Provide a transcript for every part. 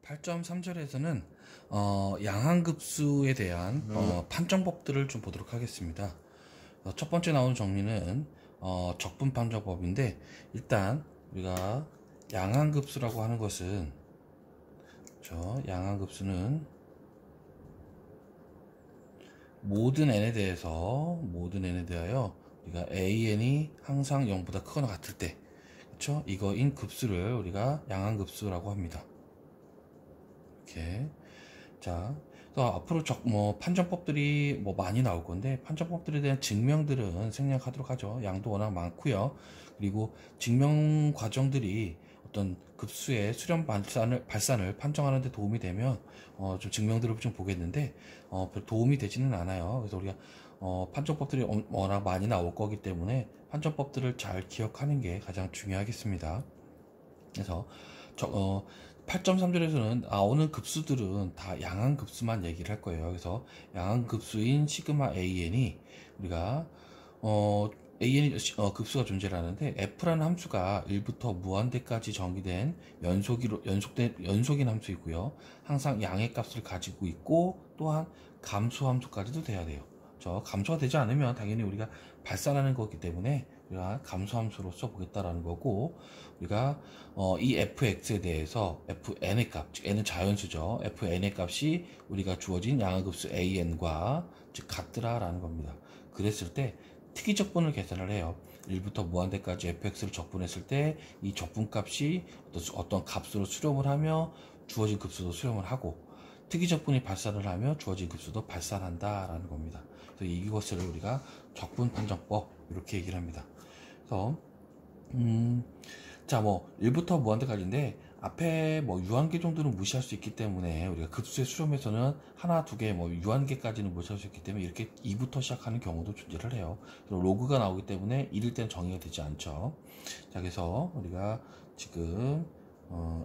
8.3절에서는 양항급수에 대한 판정법들을 좀 보도록 하겠습니다. 첫 번째 나오는 정리는 적분 판정법인데, 일단 우리가 양항급수라고 하는 것은 양항급수는 모든 n에 대하여 우리가 an이 항상 0보다 크거나 같을 때, 그렇죠? 이거인 급수를 우리가 양항급수라고 합니다. 이렇게. 자, 앞으로 판정법들이 많이 나올 건데, 판정법들에 대한 증명들은 생략하도록 하죠. 양도 워낙 많고요. 그리고 증명 과정들이 어떤 급수의 수렴 발산을 판정하는 데 도움이 되면 좀 증명들을 좀 보겠는데 별 도움이 되지는 않아요. 그래서 우리가 판정법들이 워낙 많이 나올 거기 때문에 판정법들을 잘 기억하는 게 가장 중요하겠습니다. 그래서 8.3절에서는 나오는 급수들은 다 양항급수만 얘기를 할 거예요. 그래서 양항급수인 시그마 an이 우리가 an이 급수가 존재를 하는데, f라는 함수가 1부터 무한대까지 정의된 연속인 함수이고요. 항상 양의 값을 가지고 있고, 또한 감소 함수까지도 돼야 돼요. 감소가 되지 않으면 당연히 우리가 발산하는 거기 때문에 우리가 감소함수로서 보겠다라는 거고, 우리가 이 fx에 대해서 fn의 값, 즉 n은 자연수죠. fn의 값이 우리가 주어진 양항급수 an과 즉 같더라라는 겁니다. 그랬을 때 특이적분을 계산을 해요. 1부터 무한대까지 fx를 적분했을 때 이 적분값이 어떤 값으로 수렴을 하며 주어진 급수도 수렴을 하고, 특이적분이 발산을 하며 주어진 급수도 발산한다라는 겁니다. 그래서 이것을 우리가 적분 판정법 이렇게 얘기를 합니다. 그래서 1부터 무한대까지인데, 앞에 유한계 정도는 무시할 수 있기 때문에 우리가 급수의 수렴에서는 하나, 두 개, 유한계까지는 무시할 수 있기 때문에 이렇게 2부터 시작하는 경우도 존재를 해요. 그리고 로그가 나오기 때문에 1일 땐 정의가 되지 않죠. 자, 그래서 우리가 지금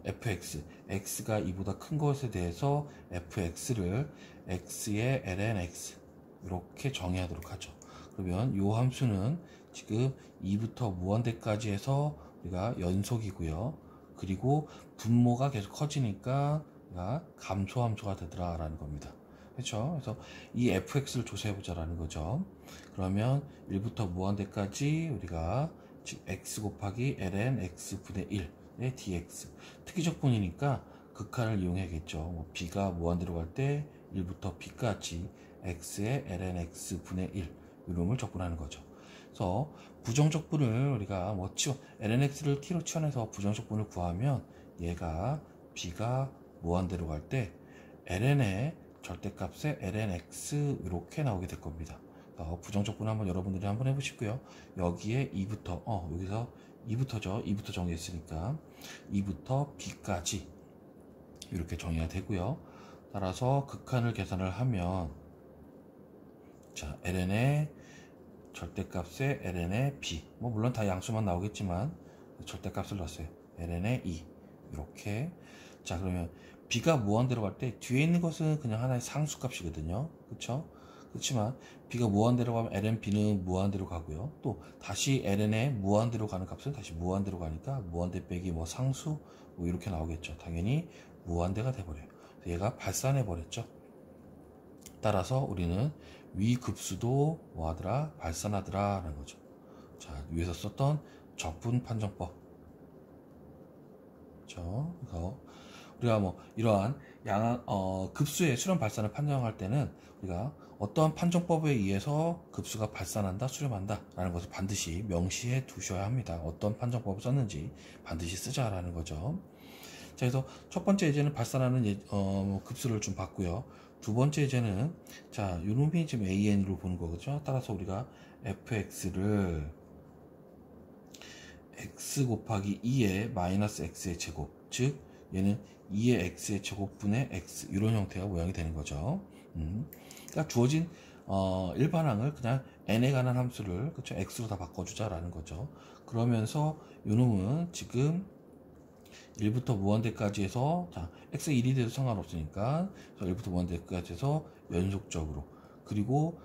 fx, x가 2보다 큰 것에 대해서 fx를 x의 lnx 이렇게 정의하도록 하죠. 그러면 이 함수는 지금 2부터 무한대까지 해서 우리가 연속이고요. 그리고 분모가 계속 커지니까 우리가 감소함수가 되더라라는 겁니다. 그렇죠? 그래서 이 fx를 조사해보자라는 거죠. 그러면 1부터 무한대까지 우리가 지금 x 곱하기 ln x분의 1의 dx, 특이적분이니까 극한을 이용해야겠죠. b가 무한대로 갈 때 1부터 b까지 x의 ln x분의 1 이놈을 적분하는 거죠. 그래서 부정적분을 우리가 ln x를 t로 치환해서 부정적분을 구하면 얘가 b가 무한대로 갈 때 ln의 절대값의 ln x 이렇게 나오게 될 겁니다. 부정적분 한번 여러분들이 한번 해보시고요. 여기에 2부터 여기서 2부터죠. 2부터 정의했으니까 2부터 b까지 이렇게 정의가 되고요. 따라서 극한을 계산을 하면, 자, ln의 절대값의 ln의 b, 물론 다 양수만 나오겠지만 절대값을 넣었어요. ln의 2 이렇게. 자, 그러면 b가 무한대로 갈 때 뒤에 있는 것은 그냥 하나의 상수값이거든요. 그렇죠? 그렇지만 b가 무한대로 가면 ln b는 무한대로 가고요. 또 다시 ln의 무한대로 가는 값은 다시 무한대로 가니까 무한대 빼기 상수 이렇게 나오겠죠. 당연히 무한대가 돼버려요. 얘가 발산해 버렸죠. 따라서 우리는 위 급수도 뭐하더라? 발산하더라 라는 거죠. 자, 위에서 썼던 적분 판정법. 그렇죠? 그래서 우리가 이러한 급수의 수렴 발산을 판정할 때는 우리가 어떠한 판정법에 의해서 급수가 발산한다, 수렴한다 라는 것을 반드시 명시해 두셔야 합니다. 어떤 판정법을 썼는지 반드시 쓰자라는 거죠. 자, 그래서 첫 번째 예제는 발산하는 급수를 좀 봤고요. 두 번째 예제는, 자, 요놈이 지금 an으로 보는 거죠. 따라서 우리가 fx를 x 곱하기 2의 마이너스 x의 제곱, 즉 얘는 2의 x의 제곱분의 x, 이런 형태가 모양이 되는 거죠. 그러니까 주어진 일반항을 그냥 n에 관한 함수를, 그쵸, x로 다 바꿔주자라는 거죠. 그러면서 요놈은 지금 1부터 무한대까지 해서, 자, x 1이 돼도 상관없으니까 1부터 무한대까지 해서 연속적으로, 그리고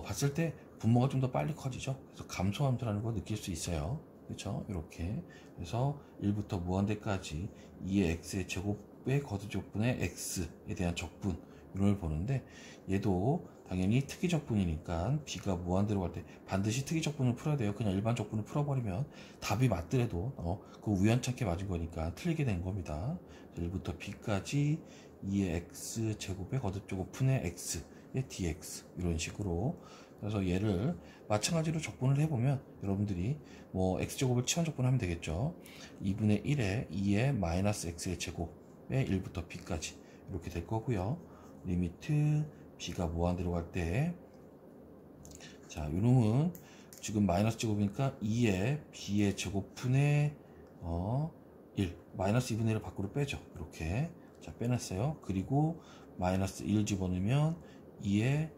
봤을 때 분모가 좀 더 빨리 커지죠. 그래서 감소함수라는 거 느낄 수 있어요. 그렇죠? 이렇게. 그래서 1부터 무한대까지 2의 x의 제곱 제곱의 거듭적분의 x에 대한 적분 이걸 보는데, 얘도 당연히 특이적분이니까 b가 무한대로 갈 때 반드시 특이적분을 풀어야 돼요. 그냥 일반 적분을 풀어버리면 답이 맞더라도 그 우연찮게 맞은 거니까 틀리게 된 겁니다. 1부터 b까지 2의 x 제곱의 거듭제곱 분의 x의 dx 이런 식으로. 그래서 얘를 마찬가지로 적분을 해보면 여러분들이 뭐 x제곱을 치환적분하면 되겠죠. 2분의 1에 2의 마이너스 x의 제곱에 1부터 b까지 이렇게 될 거고요. 리미트 b가 무한대로 갈 때, 자, 요놈은 지금 마이너스 제곱이니까 2의 b의 제곱분의 1, 마이너스 2분의 1을 밖으로 빼죠. 이렇게. 자, 빼놨어요. 그리고 마이너스 1 집어넣으면 2의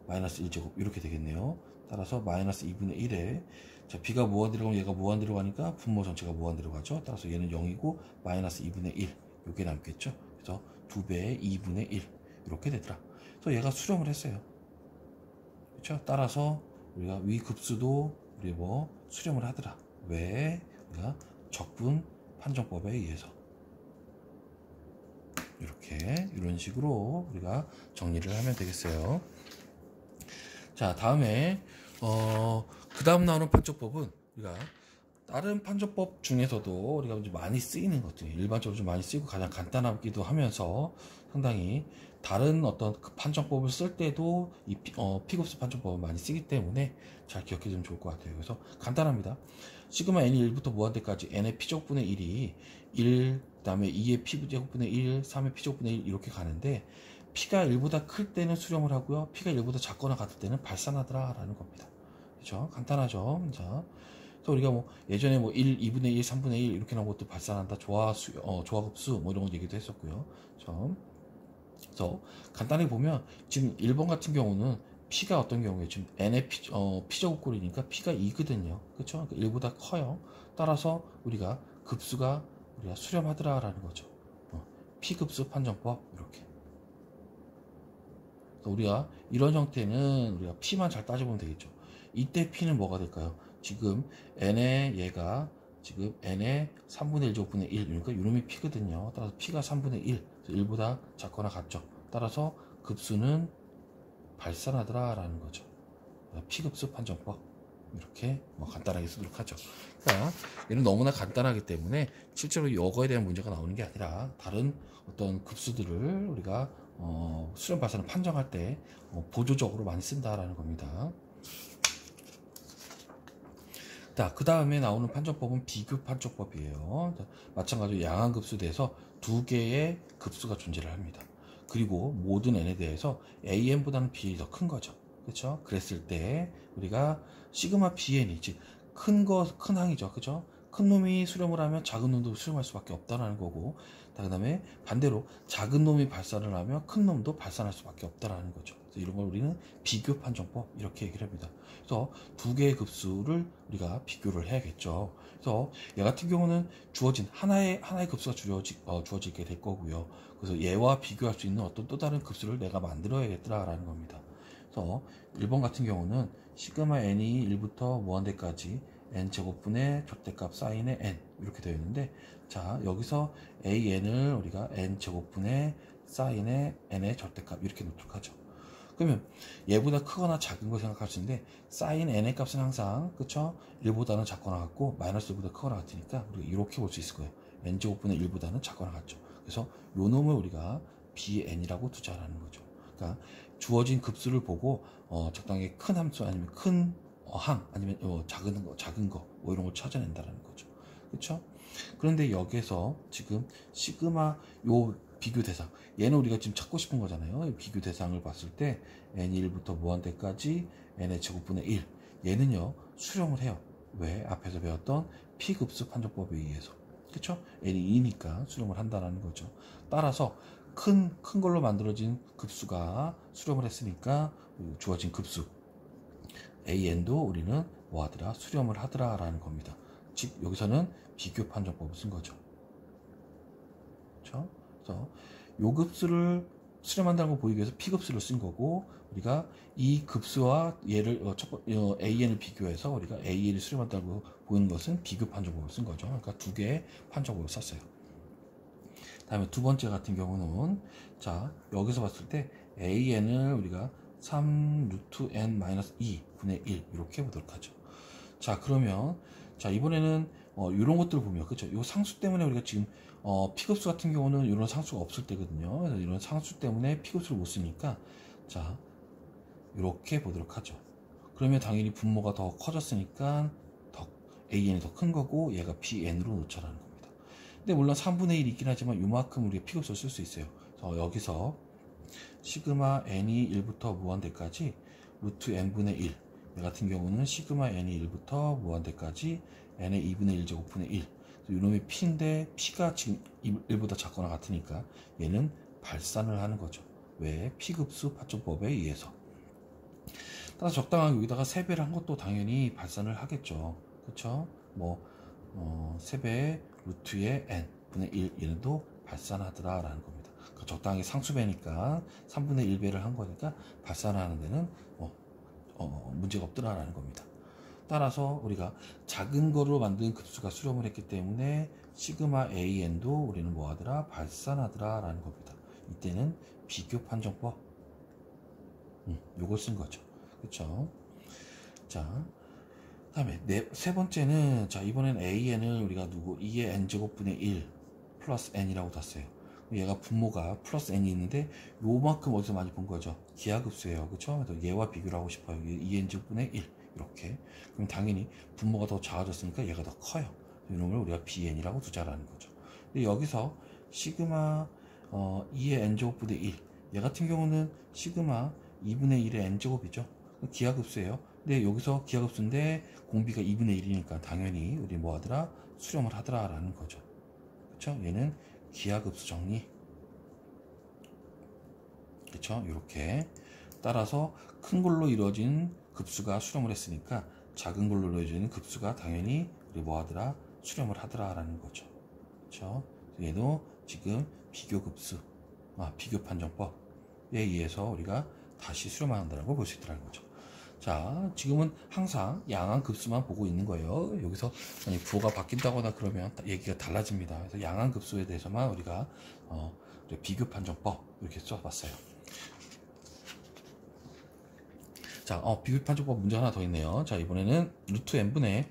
마이너스 1제곱 이렇게 되겠네요. 따라서 마이너스 2분의 1에, 자, b가 무한대로 가면 얘가 무한대로 가니까 분모 전체가 무한대로 가죠. 따라서 얘는 0이고 마이너스 2분의 1 요게 남겠죠. 그래서 2배의 2분의 1 이렇게 되더라. 그래서 얘가 수렴을 했어요. 그렇죠? 따라서 우리가 위 급수도 우리 뭐 수렴을 하더라. 왜? 우리가 적분 판정법에 의해서. 이렇게 이런 식으로 우리가 정리를 하면 되겠어요. 자, 다음에 그 다음 나오는 판정법은 우리가 다른 판정법 중에서도 우리가 이제 많이 쓰이는 것들, 일반적으로 좀 많이 쓰이고 가장 간단하기도 하면서 상당히 다른 어떤 그 판정법을 쓸 때도 이 P급수 판정법을 많이 쓰기 때문에 잘 기억해 두면 좋을 것 같아요. 그래서 간단합니다. 시그마 n이 1부터 무한대까지 n의 P제곱분의 1이 1, 그 다음에 2의 P제곱분의 1, 3의 P제곱분의 1 이렇게 가는데, P가 1보다 클 때는 수렴을 하고요. P가 1보다 작거나 같을 때는 발산하더라 라는 겁니다. 그렇죠? 간단하죠? 자, 그래서 우리가 뭐 예전에 뭐 1, 2분의 1, 3분의 1 이렇게 나온 것도 발산한다. 조화급수 뭐 이런 거 얘기도 했었고요. 그래서 간단히 보면 지금 1번 같은 경우는 P가 어떤 경우에 지금 N의 P제곱꼴이니까 P가 2거든요. 그렇죠? 그러니까 1보다 커요. 따라서 우리가 급수가 우리가 수렴하더라 라는 거죠. P급수 판정법 이렇게. 우리가 이런 형태는 우리가 P만 잘 따져보면 되겠죠. 이때 P는 뭐가 될까요? 지금 N의 얘가 지금 N의 3분의 1 제곱분의 1, 그러니까 이놈이 P거든요. 따라서 P가 3분의 1, 1보다 작거나 같죠. 따라서 급수는 발산하더라 라는 거죠. P급수 판정법 이렇게 뭐 간단하게 쓰도록 하죠. 그러니까 얘는 너무나 간단하기 때문에 실제로 이거에 대한 문제가 나오는 게 아니라 다른 어떤 급수들을 우리가 수렴 발산을 판정할 때 보조적으로 많이 쓴다라는 겁니다. 자, 그 다음에 나오는 판정법은 비교 판정법이에요. 마찬가지로 양한급수에 대해서 두 개의 급수가 존재를 합니다. 그리고 모든 n에 대해서 an보다는 b이 더 큰 거죠. 그렇죠? 그랬을 때 우리가 시그마 bn이 즉 큰 항이죠. 그죠? 큰 놈이 수렴을 하면 작은 놈도 수렴할 수밖에 없다라는 거고, 그 다음에 반대로 작은 놈이 발산을 하면 큰 놈도 발산할 수밖에 없다라는 거죠. 그래서 이런 걸 우리는 비교 판정법 이렇게 얘기를 합니다. 그래서 두 개의 급수를 우리가 비교를 해야겠죠. 그래서 얘 같은 경우는 주어진 하나의 급수가 주어지게 될 거고요. 그래서 얘와 비교할 수 있는 어떤 또 다른 급수를 내가 만들어야겠다라는 겁니다. 그래서 1번 같은 경우는 시그마 n이 1부터 무한대까지 n 제곱분의 절대값 사인의 n 이렇게 되어 있는데, 자, 여기서 an을 우리가 n 제곱분의 사인의 n의 절대값 이렇게 놓도록 하죠. 그러면 얘보다 크거나 작은 거 생각할 수 있는데, 사인 n의 값은 항상 그쵸? 1보다는 작거나 같고 마이너스 1보다 크거나 같으니까 우리가 이렇게 볼 수 있을 거예요. n 제곱분의 1보다는 작거나 같죠. 그래서 요 놈을 우리가 bn이라고 두자라는 거죠. 그러니까 주어진 급수를 보고 적당히 큰 함수 아니면 큰 항 아니면 작은 거 뭐 이런 걸 찾아낸다라는 거죠. 그렇죠? 그런데 여기서 지금 시그마 요 비교 대상, 얘는 우리가 지금 찾고 싶은 거잖아요. 비교 대상을 봤을 때 n이 1부터 무한대까지 n의 제곱분의 1, 얘는요 수렴을 해요. 왜? 앞에서 배웠던 P급수 판정법에 의해서. 그렇죠? n이 2니까 수렴을 한다는 거죠. 따라서 큰 걸로 만들어진 급수가 수렴을 했으니까 주어진 급수 an도 우리는 뭐하더라? 수렴을 하더라 라는 겁니다. 즉 여기서는 비교 판정법을 쓴 거죠. 그렇죠? 그래서 요 급수를 수렴한다는 걸 보이기 위해서 P급수를 쓴 거고, 우리가 이 급수와 얘를 an을 비교해서 우리가 an을 수렴한다고 보이는 것은 비교 판정법을 쓴 거죠. 그러니까 두 개의 판정법을 썼어요. 다음에 두 번째 같은 경우는 자 여기서 봤을 때 AN을 우리가 3 루트 N 마이너스 2 분의 1 이렇게 보도록 하죠. 자 그러면 자 이번에는 이런 것들을 보면 그렇죠. 이 상수 때문에 우리가 지금 P급수 같은 경우는 이런 상수가 없을 때거든요. 그래서 이런 상수 때문에 P급수를 못 쓰니까 자 이렇게 보도록 하죠. 그러면 당연히 분모가 더 커졌으니까 AN이 더 큰 거고 얘가 BN으로 놓자라는 겁니다. 근데 물론 3분의 1이 있긴 하지만 이만큼 우리가 P급수를 쓸 수 있어요. 그래서 여기서 시그마 n이 1부터 무한대까지 루트 n분의 1 얘 같은 경우는 시그마 n이 1부터 무한대까지 n의 2분의 1제곱분의 1 이놈이 P인데 P가 지금 1보다 작거나 같으니까 얘는 발산을 하는 거죠. 왜? P급수 파존법에 의해서. 따라서 적당하게 여기다가 3배를 한 것도 당연히 발산을 하겠죠. 그쵸? 뭐 3배 루트의 n 분의 1 얘는도 발산하더라 라는 겁니다. 그러니까 적당하게 상수배니까 3분의 1배를 한 거니까 발산하는 데는 문제가 없더라 라는 겁니다. 따라서 우리가 작은 거로 만든 급수가 수렴을 했기 때문에 시그마 AN도 우리는 뭐하더라? 발산하더라 라는 겁니다. 이때는 비교 판정법 요걸 쓴 거죠. 그쵸? 자 다음에 세 번째는 자 이번엔 AN을 우리가 2의 n제곱분의 1 플러스 n이라고 뒀어요. 얘가 분모가 플러스 n이 있는데 요만큼 어디서 많이 본 거죠. 기하급수예요. 그쵸? 그래서 얘와 비교를 하고 싶어요. 2n제곱분의 1 이렇게. 그럼 당연히 분모가 더 작아졌으니까 얘가 더 커요. 이놈을 우리가 bn이라고 두자라는 거죠. 근데 여기서 시그마 2의 n제곱분의 1 얘 같은 경우는 시그마 2분의 1의 n제곱이죠. 기하급수예요. 근데 여기서 기하급수인데 공비가 2분의 1이니까 당연히 우리 뭐하더라? 수렴을 하더라 라는 거죠. 그쵸? 얘는 기하급수 정리. 그쵸? 이렇게 따라서 큰 걸로 이루어진 급수가 수렴을 했으니까 작은 걸로 이루어지는 급수가 당연히 우리 뭐하더라? 수렴을 하더라 라는 거죠. 그쵸? 얘도 지금 비교급수 비교 판정법에 의해서 우리가 다시 수렴한다고 볼 수 있다는 거죠. 자, 지금은 항상 양한 급수만 보고 있는 거예요. 여기서 부호가 바뀐다거나 그러면 얘기가 달라집니다. 그래서 양한 급수에 대해서만 우리가 비교 판정법 이렇게 써봤어요. 자, 비교 판정법 문제 하나 더 있네요. 자, 이번에는 루트 n분의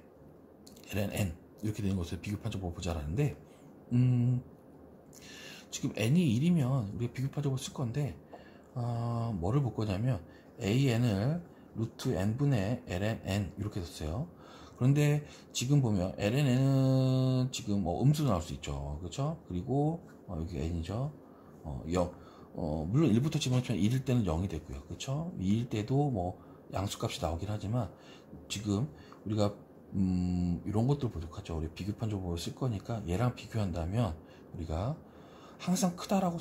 ln 이렇게 되는 것을 비교 판정법 보자라는데 지금 n이 1이면 우리가 비교 판정법 쓸 건데 뭐를 볼 거냐면 an을 루트 n분의 ln n 이렇게 썼어요. 그런데 지금 보면 ln은 지금 음수도 나올 수 있죠. 그렇죠? 그리고 여기 n이죠. 0. 물론 1부터 집어넣으면 1일 때는 0이 되고요. 그렇죠? 2일 때도 뭐 양수값이 나오긴 하지만 지금 우리가 이런 것들 부족하죠. 우리 비교 판정법을 쓸 거니까 얘랑 비교한다면 우리가 항상 크다라고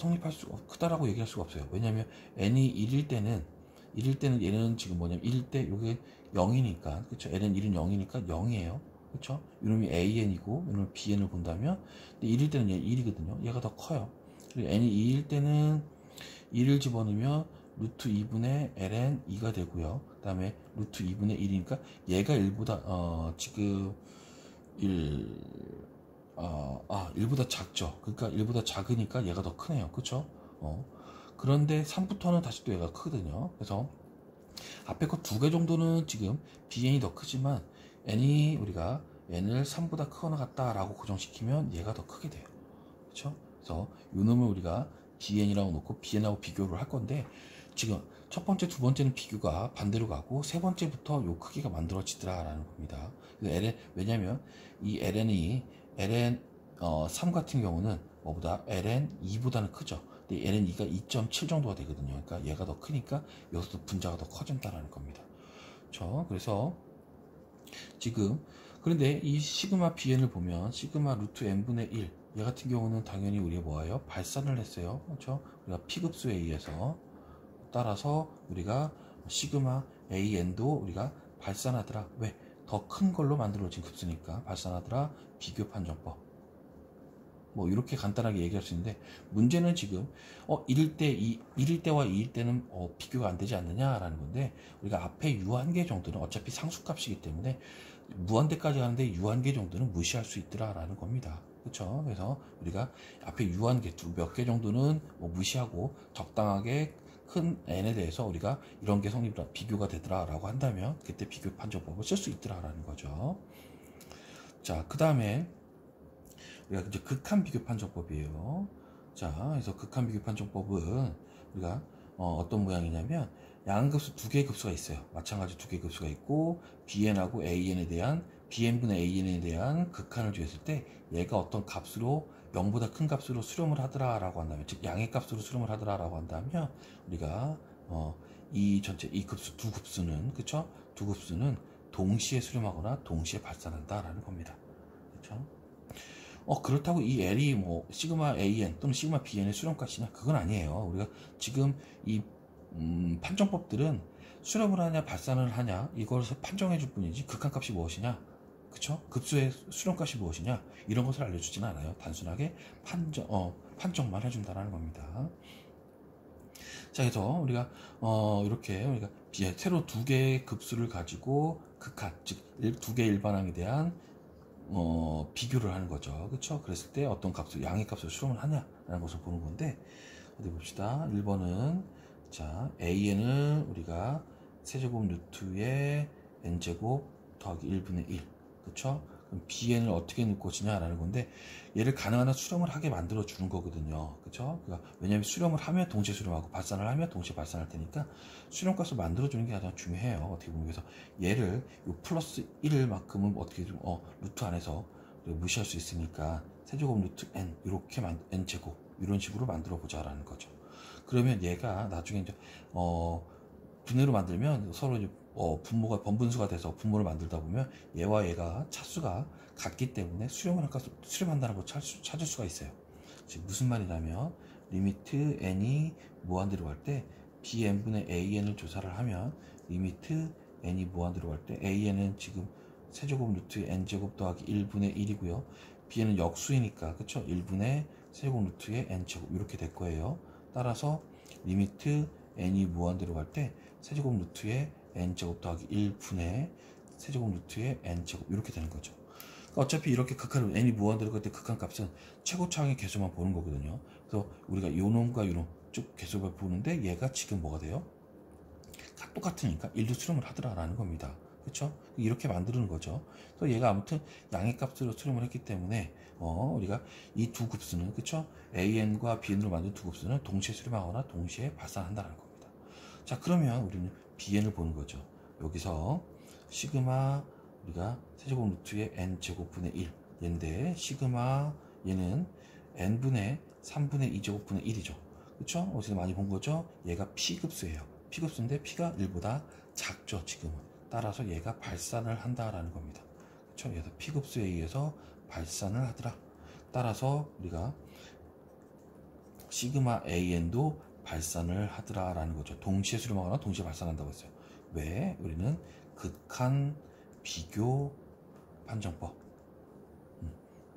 크다라고 얘기할 수가 없어요. 왜냐하면 n이 1일 때는 얘는 지금 뭐냐면 1일 때 요게 0이니까 그쵸? ln 1은 0이니까 0이에요. 그쵸? 이놈이 an이고 이놈이 bn을 본다면 근데 1일 때는 얘 1이거든요. 얘가 더 커요. 그리고 n이 2일 때는 1을 집어넣으면 루트 2분의 ln 2가 되고요. 그 다음에 루트 2분의 1이니까 얘가 1보다 지금 1보다 작죠. 그러니까 1보다 작으니까 얘가 더 크네요. 그쵸? 그런데 3부터는 다시 또 얘가 크거든요. 그래서 앞에 거 2개 정도는 지금 bn이 더 크지만 n이 우리가 n을 3보다 크거나 같다라고 고정시키면 얘가 더 크게 돼요. 그렇죠? 그래서 이 놈을 우리가 bn이라고 놓고 bn하고 비교를 할 건데 지금 첫 번째, 두 번째는 비교가 반대로 가고 세 번째부터 요 크기가 만들어지더라라는 겁니다. 왜냐면 이 ln이 ln 3 같은 경우는 뭐보다 ln 2보다는 크죠. 근데 ln 2가 2.7 정도가 되거든요. 그러니까 얘가 더 크니까 여기서도 분자가 더 커진다라는 겁니다. 그렇죠? 그래서 지금 그런데 이 시그마 bn을 보면 시그마 루트 n분의 1 얘 같은 경우는 당연히 우리가 뭐예요? 발산을 했어요. 그렇죠? 우리가 P급수에 의해서 따라서 우리가 시그마 AN도 우리가 발산하더라. 왜? 더 큰 걸로 만들어진 급수니까 발산하더라. 비교 판정법. 뭐 이렇게 간단하게 얘기할 수 있는데 문제는 지금 1일 때와 2일 때는 비교가 안 되지 않느냐라는 건데 우리가 앞에 유한계 정도는 어차피 상수값이기 때문에 무한대까지 가는데 유한계 정도는 무시할 수 있더라라는 겁니다. 그쵸? 그래서 우리가 앞에 유한계 몇 개 정도는 뭐 무시하고 적당하게 큰 n에 대해서 우리가 이런 게 성립이라 비교가 되더라라고 한다면 그때 비교 판정법을 쓸 수 있더라라는 거죠. 자, 그 다음에 우리가 이제 극한 비교 판정법이에요. 자, 그래서 극한 비교 판정법은 우리가 어떤 모양이냐면 양극수 두 개의 급수가 있어요. 마찬가지로 두 개의 급수가 있고 bn하고 an에 대한 bn분의 an에 대한 극한을 주었을 때 얘가 어떤 값으로 0보다 큰 값으로 수렴을 하더라라고 한다면, 즉 양의 값으로 수렴을 하더라라고 한다면 우리가 이 전체 이 급수 두 급수는, 그쵸? 두 급수는 동시에 수렴하거나 동시에 발산한다라는 겁니다. 그쵸? 그렇다고 이 L이 뭐 시그마 AN 또는 시그마 BN의 수렴값이냐? 그건 아니에요. 우리가 지금 이 판정법들은 수렴을 하냐 발산을 하냐 이걸 판정해 줄 뿐이지 극한값이 무엇이냐, 그쵸? 급수의 수렴값이 무엇이냐 이런 것을 알려주지는 않아요. 단순하게 판정만 해준다는 겁니다. 자, 그래서 우리가 이렇게 우리가 새로 두 개의 급수를 가지고 극한, 즉 두 개의 일반항에 대한 비교를 하는 거죠. 그쵸? 그랬을 때 어떤 값을, 양의 값을 수렴을 하냐라는 것을 보는 건데, 어디 봅시다. 1번은, 자, an은 우리가 세제곱 루트의 n제곱 더하기 1분의 1. 그쵸? 그럼 bn을 어떻게 넣을 것이냐라는 건데, 얘를 가능한 한 수렴을 하게 만들어 주는 거거든요. 그쵸? 그러니까 왜냐면 수렴을 하면 동시에 수렴하고 발산을 하면 동시에 발산할 테니까 수렴값을 만들어 주는 게 가장 중요해요. 어떻게 보면. 그래서 얘를 요 플러스 1만큼은 어떻게 좀 루트 안에서 무시할 수 있으니까 세제곱 루트 n 이렇게 n제곱 이런 식으로 만들어 보자라는 거죠. 그러면 얘가 나중에 이제 분해로 만들면 서로 이제 분모가 번분수가 돼서 분모를 만들다 보면 얘와 얘가 차수가 같기 때문에 수렴한다는 걸 찾을 수가 있어요. 지금 무슨 말이냐면 리미트 n이 무한대로 갈 때 bn분의 an을 조사를 하면 리미트 n이 무한대로 갈 때 an은 지금 세제곱 루트의 n제곱 더하기 1분의 1이고요. bn은 역수이니까, 그쵸? 1분의 세제곱 루트의 n제곱 이렇게 될 거예요. 따라서 리미트 n이 무한대로 갈 때 세제곱 루트의 n제곱 더하기 1분의 세제곱 루트의 n제곱 이렇게 되는 거죠. 그러니까 어차피 이렇게 극한으로 n이 무한대로 갈 때 극한값은 최고차항의 개수만 보는 거거든요. 그래서 우리가 요놈과 요놈 쭉 개수를 보는데 얘가 지금 뭐가 돼요? 똑같으니까 1도 수렴을 하더라라는 겁니다. 그렇죠? 이렇게 만드는 거죠. 그래서 얘가 아무튼 양의 값으로 수렴을 했기 때문에 우리가 이 두 급수는, 그렇죠? an과 bn으로 만든 두 급수는 동시에 수렴하거나 동시에 발산한다는 겁니다. 자, 그러면 우리는 bn을 보는 거죠. 여기서 시그마 우리가 세제곱 루트의 n제곱분의 1 얘인데 시그마 얘는 n분의 3분의 2제곱분의 1이죠. 그렇죠? 어디서 많이 본 거죠? 얘가 p급수예요. p급수인데 p가 1보다 작죠, 지금은. 따라서 얘가 발산을 한다라는 겁니다. 그렇죠? 그래서 p급수에 의해서 발산을 하더라. 따라서 우리가 시그마 an도 발산을 하더라라는 거죠. 동시에 수렴하거나 동시에 발산한다고 했어요. 왜? 우리는 극한 비교 판정법,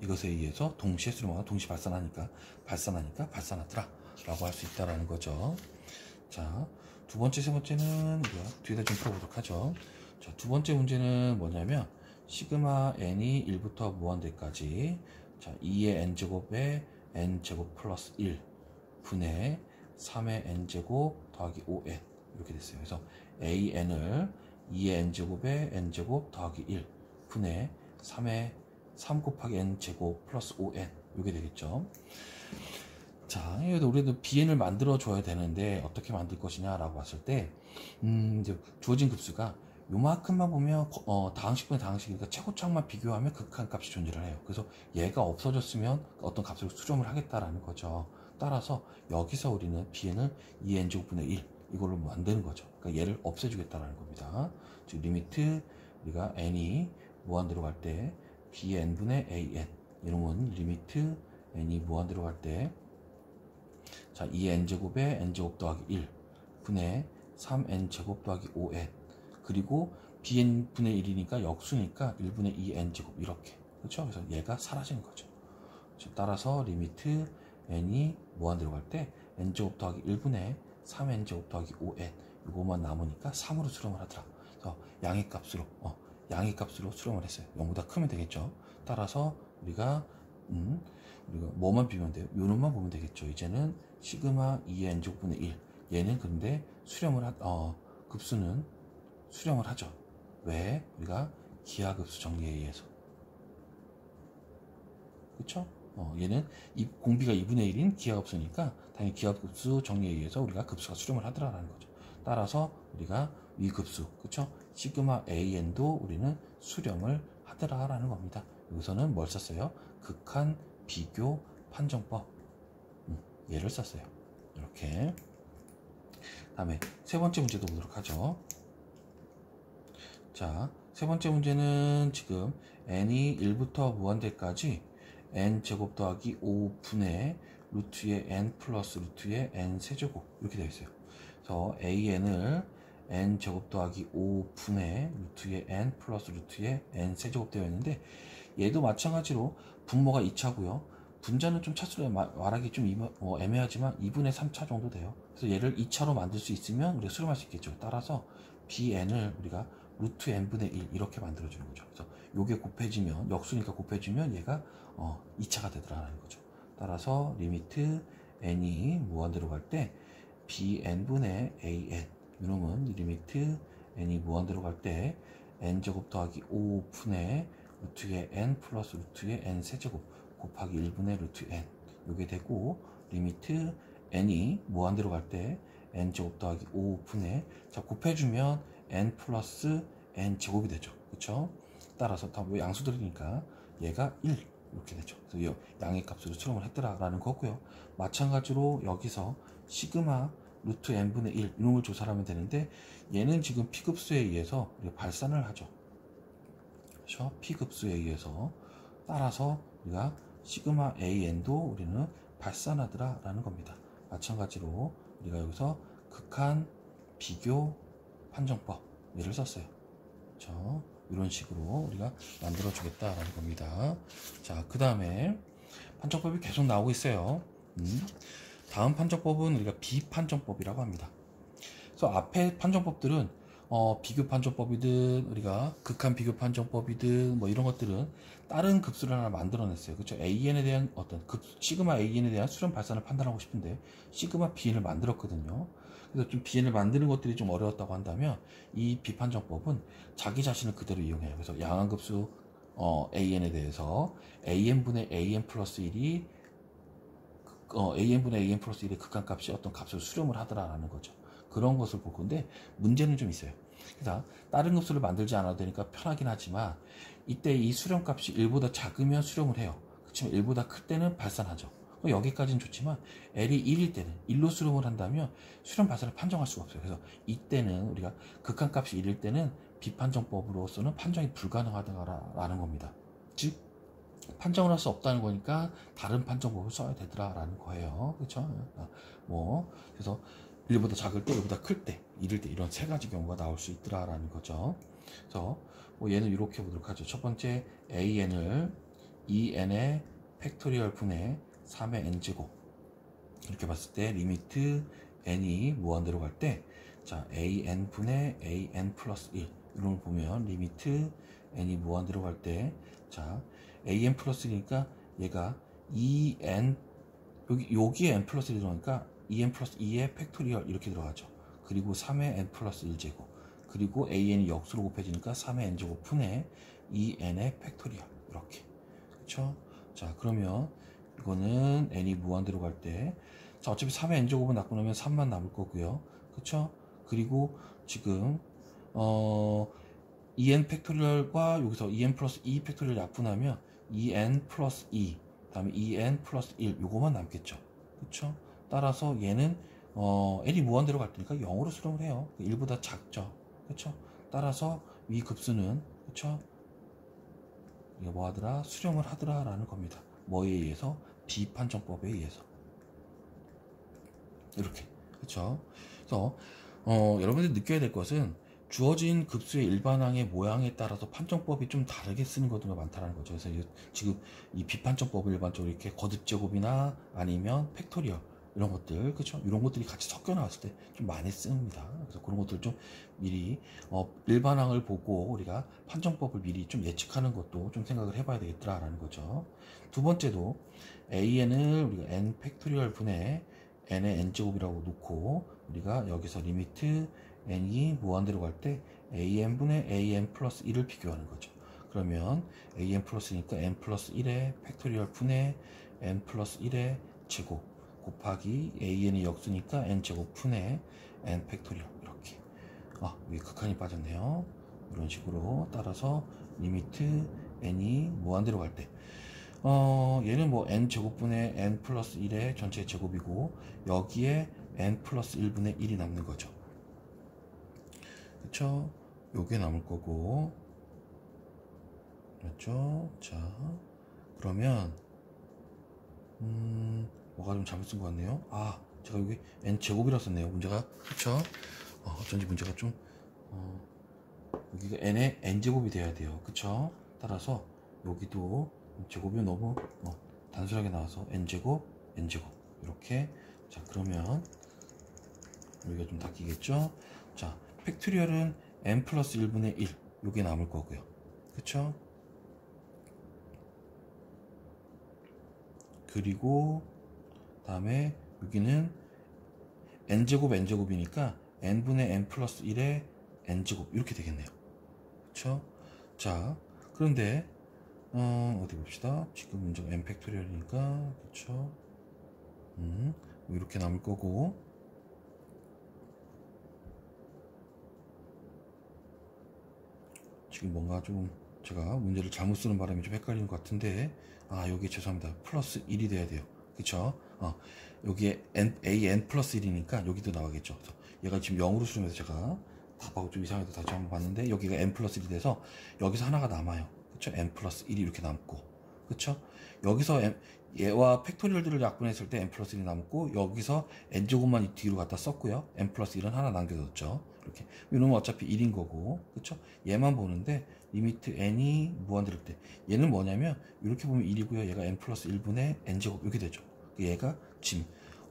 이것에 의해서 동시에 수렴하거나 동시에 발산하니까 발산하더라 라고 할 수 있다라는 거죠. 자, 두 번째, 세 번째는 뒤에다 좀 풀어보도록 하죠. 자, 두 번째 문제는 뭐냐면 시그마 n이 1부터 무한대까지, 자, 2의 n제곱에 n제곱 플러스 1 분의 3의 n제곱 더하기 5n 이렇게 됐어요. 그래서 an을 2의 n제곱에 n제곱 더하기 1 분의 3 곱하기 n제곱 플러스 5n 이게 되겠죠. 자, 우리도 bn을 만들어 줘야 되는데 어떻게 만들 것이냐 라고 봤을 때 이제 주어진 급수가 요만큼만 보면 다항식분의 다항식이니까 최고차항만 비교하면 극한값이 존재를 해요. 그래서 얘가 없어졌으면 어떤 값으로 수렴을 하겠다라는 거죠. 따라서 여기서 우리는 bn을 2n제곱분의 1 이걸로 만드는 거죠. 그러니까 얘를 없애주겠다라는 겁니다. 즉 리미트 우리가 n이 무한대로 갈 때 bn분의 an 이놈은 리미트 n이 무한대로 갈 때, 자, 2n제곱에 n제곱 더하기 1 분의 3n제곱 더하기 5n 그리고 bn분의 1이니까 역수니까 1분의 2n제곱 이렇게, 그렇죠? 그래서 얘가 사라지는 거죠. 따라서 리미트 n이 무한대로 갈 때 n제곱 더하기 1분의 3n제곱 더하기 5n 이것만 남으니까 3으로 수렴을 하더라. 그래서 양의 값으로 수렴을 했어요. 0보다 크면 되겠죠. 따라서 우리가 우리가 뭐만 비면 돼요? 요놈만 보면 되겠죠. 이제는 시그마 2의 n제곱분의 1. 얘는 근데 급수는 수렴을 하죠. 왜? 우리가 기하급수 정리에 의해서. 그쵸? 얘는 공비가 2분의 1인 기하급수니까 당연히 기하급수 정리에 의해서 우리가 급수가 수렴을 하더라라는 거죠. 따라서 우리가 위급수, 그쵸? 시그마 AN도 우리는 수렴을 하더라라는 겁니다. 여기서는 뭘 썼어요? 극한 비교 판정법. 얘를 썼어요. 이렇게. 다음에 세 번째 문제도 보도록 하죠. 자, 세 번째 문제는 지금 n이 1부터 무한대까지 n제곱 더하기 5분의 루트의 n 플러스 루트의 n 세제곱 이렇게 되어 있어요. 그래서 an을 n제곱 더하기 5분의 루트의 n 플러스 루트의 n 세제곱 되어 있는데 얘도 마찬가지로 분모가 2차고요. 분자는 좀 차수로 말하기 좀 애매하지만 2분의 3차 정도 돼요. 그래서 얘를 2차로 만들 수 있으면 우리가 수렴할 수 있겠죠. 따라서 bn을 우리가 루트 n분의 1 이렇게 만들어주는 거죠. 그래서 요게 곱해지면, 역수니까 곱해주면 얘가 2차가 되더라는 거죠. 따라서 리미트 n이 무한대로 갈 때 bn분의 an 이놈은 리미트 n이 무한대로 갈 때 n제곱 더하기 5분의 루트의 n 플러스 루트의 n 세제곱 곱하기 1분의 루트 n 요게 되고 리미트 n이 무한대로 갈 때 n제곱 더하기 5분의 자 곱해주면 n 플러스 n 제곱이 되죠. 그쵸? 따라서 다 양수들이니까 얘가 1 이렇게 되죠. 그래서 양의 값으로 수렴을 했더라라는 거고요. 마찬가지로 여기서 시그마 루트 n분의 1 이놈을 조사를 하면 되는데 얘는 지금 P급수에 의해서 우리가 발산을 하죠. 그렇죠? P급수에 의해서 따라서 우리가 시그마 AN도 우리는 발산하더라라는 겁니다. 마찬가지로 우리가 여기서 극한 비교 판정법 얘를 썼어요. 그렇죠? 이런 식으로 우리가 만들어 주겠다라는 겁니다. 자, 그 다음에 판정법이 계속 나오고 있어요. 다음 판정법은 우리가 비판정법이라고 합니다. 그래서 앞에 판정법들은 비교 판정법이든 우리가 극한 비교 판정법이든 뭐 이런 것들은 다른 급수를 하나 만들어냈어요. 그렇죠? AN에 대한 시그마 AN에 대한 수렴 발산을 판단하고 싶은데 시그마 BN을 만들었거든요. 그래서 좀 BN을 만드는 것들이 좀 어려웠다고 한다면 이 비판정법은 자기 자신을 그대로 이용해요. 그래서 양한급수 AN에 대해서 AN분의 AN 플러스 1이 AN분의 AN 플러스 1의 극한값이 어떤 값을 수렴을 하더라라는 거죠. 그런 것을 볼 건데 문제는 좀 있어요. 그래서 다른 급수를 만들지 않아도 되니까 편하긴 하지만 이때 이 수렴값이 1보다 작으면 수렴을 해요. 그렇지만 1보다 클 때는 발산하죠. 여기까지는 좋지만 L이 1일 때는 1로 수렴을 한다면 수렴 발산을 판정할 수가 없어요. 그래서 이때는 우리가 극한값이 1일 때는 비판정법으로서는 판정이 불가능하다라는 겁니다. 즉 판정을 할 수 없다는 거니까 다른 판정법을 써야 되더라라는 거예요. 그렇죠? 그래서 1보다 작을 때, 1보다 클 때, 1일 때 이런 세 가지 경우가 나올 수 있더라라는 거죠. 그래서 얘는 이렇게 보도록 하죠. 첫 번째 AN을 2n의 팩토리얼 분의 3의 n제곱 이렇게 봤을 때 리미트 n이 무한대로 갈 때 자 an 분의 an 플러스 1 이런 걸 보면 리미트 n이 무한대로 갈 때 자 an 플러스 1이니까 얘가 2n 여기에 n 플러스 1이 들어가니까 2n 플러스 2의 팩토리얼 이렇게 들어가죠. 그리고 3의 n 플러스 1제곱 그리고 an이 역수로 곱해지니까 3의 n제곱 분의 2n의 팩토리얼 이렇게 그쵸? 자 그러면 이거는 n이 무한대로 갈 때 자 어차피 3의 n제곱은 납고 나면 3만 남을 거고요. 그쵸? 그리고 지금 2n 팩토리얼과 여기서 2n 플러스 2 팩토리얼 약분하면 2n 플러스 2 다음에 2n 플러스 1 요거만 남겠죠. 그쵸? 따라서 얘는 n이 무한대로 갈 테니까 0으로 수렴을 해요. 1보다 작죠. 그쵸? 따라서 위 급수는 그쵸? 이게 뭐 하더라? 수렴을 하더라 라는 겁니다. 뭐에 의해서? 비판정법에 의해서. 이렇게. 그쵸? 그래서 여러분들이 느껴야 될 것은 주어진 급수의 일반항의 모양에 따라서 판정법이 좀 다르게 쓰는 것들이 많다는 거죠. 그래서 지금 이 비판정법을 일반적으로 이렇게 거듭제곱이나 아니면 팩토리얼 이런 것들, 그쵸? 이런 것들이 같이 섞여 나왔을 때 좀 많이 씁니다. 그래서 그런 것들 좀 미리 일반항을 보고 우리가 판정법을 미리 좀 예측하는 것도 좀 생각을 해봐야 되겠더라라는 거죠. 두 번째도 an을 우리가 n 팩토리얼 분의 n의 n제곱이라고 놓고 우리가 여기서 리미트 n이 무한대로 갈 때 an분의 an 플러스 1을 비교하는 거죠. 그러면 an 플러스니까 n 플러스 1의 팩토리얼 분의 n 플러스 1의 제곱 곱하기 an이 역수니까 n제곱 분의 n 팩토리얼 이렇게. 여기 극한이 빠졌네요. 이런 식으로 따라서 리미트 n이 무한대로 갈 때 얘는 뭐 n제곱분의 n 플러스 1의 전체 제곱이고 여기에 n 플러스 1분의 1이 남는 거죠. 그쵸? 요게 남을 거고, 맞죠? 자, 그러면 뭐가 좀 잘못 쓴 것 같네요. 제가 여기 n제곱이라 썼네요. 문제가. 그쵸? 어쩐지 문제가 좀 여기가 n의 n제곱이 돼야 돼요. 그쵸? 따라서 여기도 제곱이 너무 단순하게 나와서 n제곱 n제곱 이렇게. 자, 그러면 여기가 좀 바뀌겠죠? 자, 팩토리얼은 n 플러스 1분의 1 요게 남을 거고요. 그쵸? 그리고 다음에 여기는 n제곱 n제곱이니까 n분의 n 플러스 1의 n제곱 이렇게 되겠네요. 그쵸? 자, 그런데 어디 봅시다. 지금 문제가 n 팩토리얼이니까 그쵸? 이렇게 남을 거고, 지금 뭔가 좀 제가 문제를 잘못 쓰는 바람에 좀 헷갈리는 것 같은데, 여기 죄송합니다. 플러스 1이 돼야 돼요. 그쵸? 여기에 an 플러스 1이니까 여기도 나가겠죠. 그래서 얘가 지금 0으로 수렴해서 제가 답하고 좀 이상해서 다시 한번 봤는데 여기가 n 플러스 1이 돼서 여기서 하나가 남아요. 그쵸? n 플러스 1이 이렇게 남고, 그쵸? 여기서 얘와 팩토리얼들을 약분했을 때 n 플러스 1이 남고, 여기서 n제곱만 뒤로 갖다 썼고요. n 플러스 1은 하나 남겨뒀죠. 이렇게. 이놈은 어차피 1인 거고, 그쵸? 얘만 보는데 리미트 n이 무한대일 때 얘는 뭐냐면 이렇게 보면 1이고요. 얘가 n 플러스 1분의 n제곱 이렇게 되죠. 얘가 지금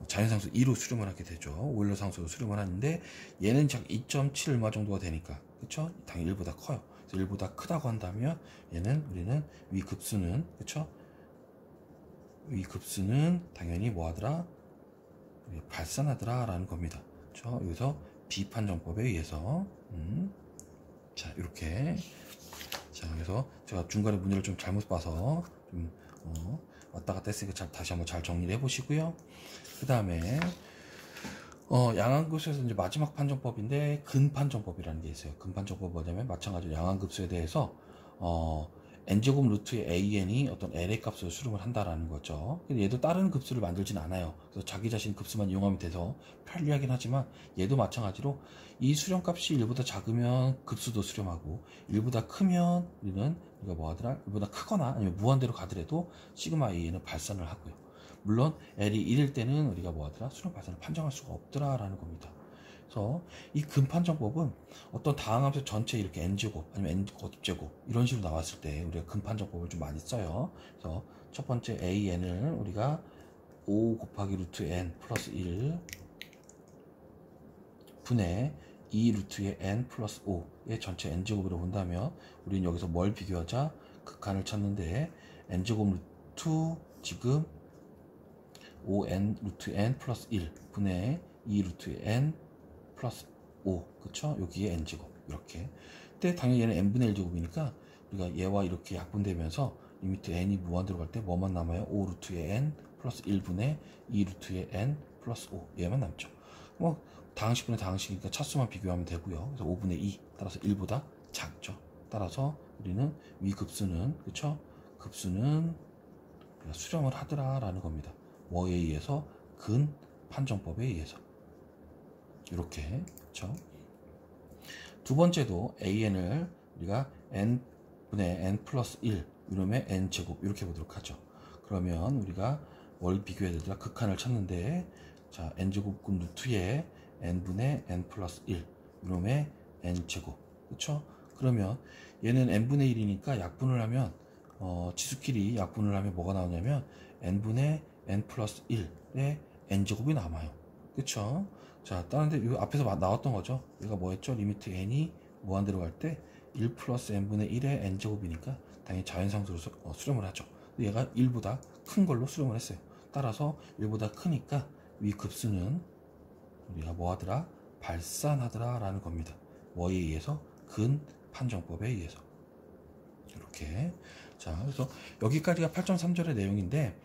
자연상수 2로 수렴을 하게 되죠. 오일러 상수로 수렴을 하는데 얘는 약 2.7 얼마 정도가 되니까, 그쵸? 당연히 1보다 커요. 그래서 1보다 크다고 한다면 얘는 우리는 위 급수는, 그쵸? 위 급수는 당연히 뭐하더라? 발산하더라 라는 겁니다. 그쵸? 여기서 비판정법에 의해서 자, 이렇게. 자, 그래서 제가 중간에 문제를 좀 잘못 봐서 좀 왔다 갔다 했으니까 다시 한번 잘 정리를 해보시고요. 그 다음에 양항급수에서 이제 마지막 판정법인데 근판정법이라는 게 있어요. 근판정법 뭐냐면 마찬가지로 양항급수에 대해서 n제곱 루트의 an이 어떤 l의 값을 수렴을 한다라는 거죠. 얘도 다른 급수를 만들진 않아요. 그래서 자기 자신 급수만 이용하면 돼서 편리하긴 하지만 얘도 마찬가지로 이 수렴값이 1보다 작으면 급수도 수렴하고 1보다 크면 우리가 뭐하더라? 1보다 크거나 아니면 무한대로 가더라도 시그마 a는 발산을 하고요. 물론 L이 1일 때는 우리가 뭐하더라? 수렴 발산을 판정할 수가 없더라라는 겁니다. 그래서 이 근판정법은 어떤 다항함수 전체 이렇게 n제곱 아니면 n 거듭제곱 이런 식으로 나왔을 때 우리가 근판정법을 좀 많이 써요. 그래서 첫 번째 an을 우리가 5 곱하기 루트 n 플러스 1 분의 2 루트의 n 플러스 5의 전체 n제곱으로 본다면 우리는 여기서 뭘 비교하자? 극한을 찾는데 n제곱 루트 지금 5n 루트 n 플러스 1 분의 2 루트의 n 플러스 5, 그쵸? 여기에 n제곱 이렇게. 근데 당연히 얘는 n분의 1제곱이니까 우리가 얘와 이렇게 약분되면서 리미트 n이 무한대로 갈 때 뭐만 남아요? 5 루트의 n 플러스 1분의 2 루트의 n 플러스 5 얘만 남죠. 뭐 다항식분의 다항식이니까 차수만 비교하면 되고요. 그래서 5분의 2 따라서 1보다 작죠. 따라서 우리는 위 급수는, 그쵸? 급수는 수렴을 하더라 라는 겁니다. 뭐에 의해서? 근 판정법에 의해서. 이렇게. 그쵸? 두 번째도 an을 우리가 n분의 n 플러스 1 이놈의 n제곱 이렇게 보도록 하죠. 그러면 우리가 뭘 비교해야 되더라? 극한을 찾는데, 자, n제곱근 루트에 n분의 n 플러스 1 이놈의 n제곱. 그쵸? 그러면 얘는 n분의 1이니까 약분을 하면 지수끼리 약분을 하면 뭐가 나오냐면 n분의 n 플러스 1의 n제곱이 남아요. 그쵸? 자, 다른데 이 앞에서 나왔던 거죠. 얘가 뭐였죠? 리미트 n이 무한대로 갈 때 1 플러스 n분의 1의 n제곱이니까 당연히 자연상수로 수렴을 하죠. 근데 얘가 1보다 큰 걸로 수렴을 했어요. 따라서 1보다 크니까 위 급수는 우리가 뭐 하더라? 발산하더라 라는 겁니다. 뭐에 의해서? 근 판정법에 의해서. 이렇게. 자, 그래서 여기까지가 8.3절의 내용인데,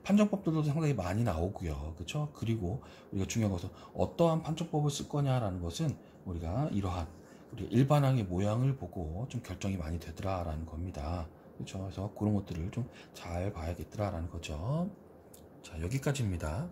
판정법들도 상당히 많이 나오고요. 그쵸? 그리고 우리가 중요한 것은 어떠한 판정법을 쓸 거냐라는 것은 우리가 이러한 우리 일반항의 모양을 보고 좀 결정이 많이 되더라라는 겁니다. 그쵸? 그래서 그런 것들을 좀 잘 봐야겠더라라는 거죠. 자, 여기까지입니다.